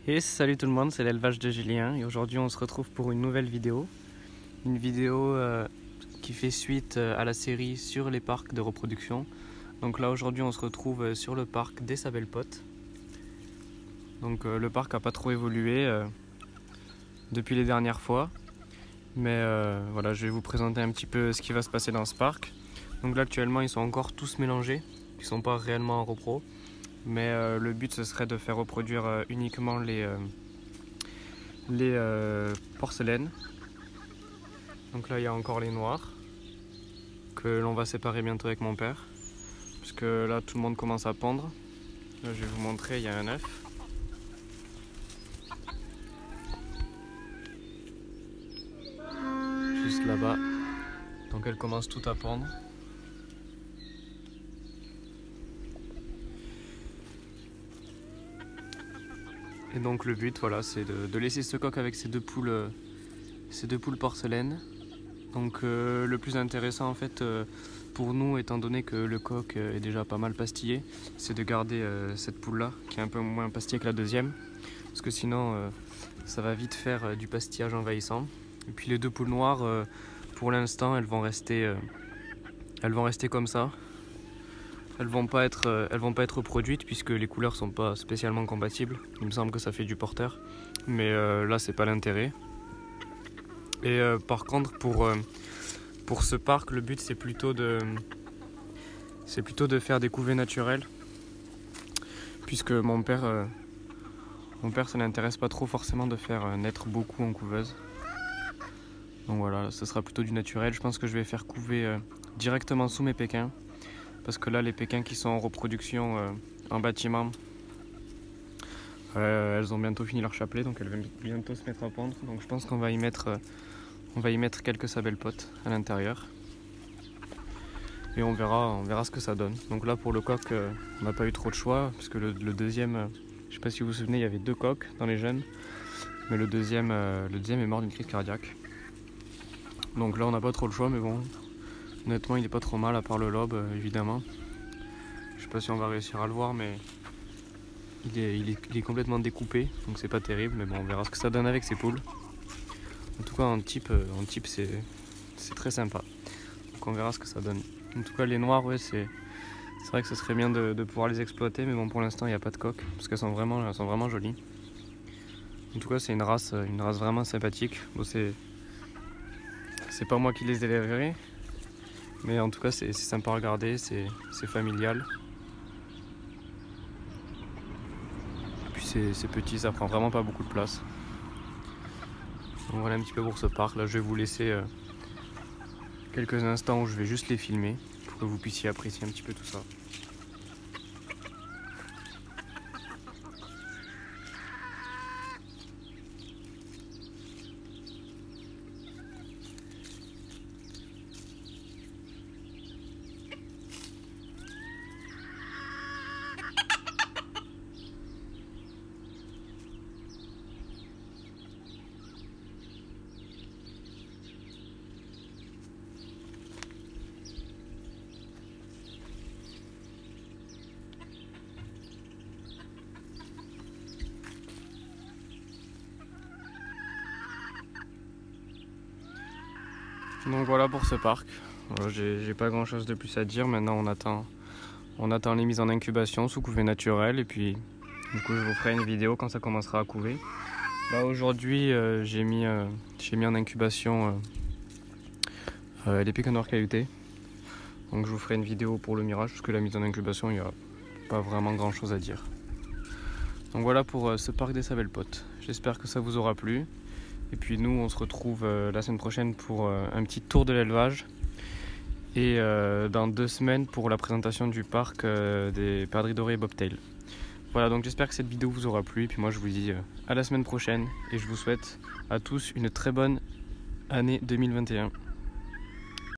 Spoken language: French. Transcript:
Et salut tout le monde, c'est l'élevage de Julien et aujourd'hui on se retrouve pour une nouvelle vidéo. Une vidéo qui fait suite à la série sur les parcs de reproduction. Donc là aujourd'hui on se retrouve sur le parc des Sabelle-Potes. Donc le parc n'a pas trop évolué depuis les dernières fois. Mais voilà, je vais vous présenter un petit peu ce qui va se passer dans ce parc. Donc là actuellement ils sont encore tous mélangés, ils ne sont pas réellement en repro. Mais le but ce serait de faire reproduire uniquement les porcelaines. Donc là il y a encore les noirs que l'on va séparer bientôt avec mon père, puisque là tout le monde commence à pondre. Là je vais vous montrer, il y a un œuf. Juste là-bas. Donc elles commencent toutes à pondre. Et donc le but, voilà, c'est de laisser ce coq avec ces deux poules porcelaines. Donc le plus intéressant en fait pour nous, étant donné que le coq est déjà pas mal pastillé, c'est de garder cette poule là qui est un peu moins pastillée que la deuxième, parce que sinon ça va vite faire du pastillage envahissant. Et puis les deux poules noires, pour l'instant elles vont rester comme ça. Elles vont pas être reproduites puisque les couleurs sont pas spécialement compatibles. Il me semble que ça fait du porteur, mais là c'est pas l'intérêt. Et par contre pour ce parc, le but c'est plutôt de faire des couvées naturelles, puisque mon père ça n'intéresse pas trop forcément de faire naître beaucoup en couveuse. Donc voilà, ce sera plutôt du naturel. Je pense que je vais faire couver directement sous mes pékins. Parce que là, les pékins qui sont en reproduction en bâtiment, elles ont bientôt fini leur chapelet, donc elles vont bientôt se mettre à pondre. Donc je pense qu'on va y mettre quelques Sabelle-Potes à l'intérieur. Et on verra ce que ça donne. Donc là, pour le coq, on n'a pas eu trop de choix, parce que le deuxième, je ne sais pas si vous vous souvenez, il y avait 2 coqs dans les jeunes, mais le deuxième est mort d'une crise cardiaque. Donc là, on n'a pas trop le choix, mais bon. Honnêtement, il est pas trop mal, à part le lobe, évidemment. Je sais pas si on va réussir à le voir, mais il est complètement découpé, donc c'est pas terrible. Mais bon, on verra ce que ça donne avec ces poules. En tout cas, en type c'est très sympa. Donc on verra ce que ça donne. En tout cas, les noirs, ouais, c'est vrai que ce serait bien de pouvoir les exploiter, mais bon, pour l'instant, il n'y a pas de coq, parce qu'elles sont vraiment jolies. En tout cas, c'est une race vraiment sympathique. Bon, c'est pas moi qui les élèverai. Mais en tout cas, c'est sympa à regarder, c'est familial. Et puis c'est petit, ça prend vraiment pas beaucoup de place. Donc voilà un petit peu pour ce parc. Là, je vais vous laisser quelques instants où je vais juste les filmer pour que vous puissiez apprécier un petit peu tout ça. Donc voilà pour ce parc. J'ai pas grand chose de plus à dire. Maintenant on attend les mises en incubation sous couvée naturelle, et puis du coup je vous ferai une vidéo quand ça commencera à couver. Là aujourd'hui j'ai mis en incubation les pékins noirs cahutés. Donc je vous ferai une vidéo pour le mirage, parce que la mise en incubation il n'y a pas vraiment grand chose à dire. Donc voilà pour ce parc des Sabelle-Potes. J'espère que ça vous aura plu. Et puis nous, on se retrouve la semaine prochaine pour un petit tour de l'élevage. Et dans 2 semaines pour la présentation du parc des perdrix dorés et bobtail. Voilà, donc j'espère que cette vidéo vous aura plu. Et puis moi, je vous dis à la semaine prochaine. Et je vous souhaite à tous une très bonne année 2021.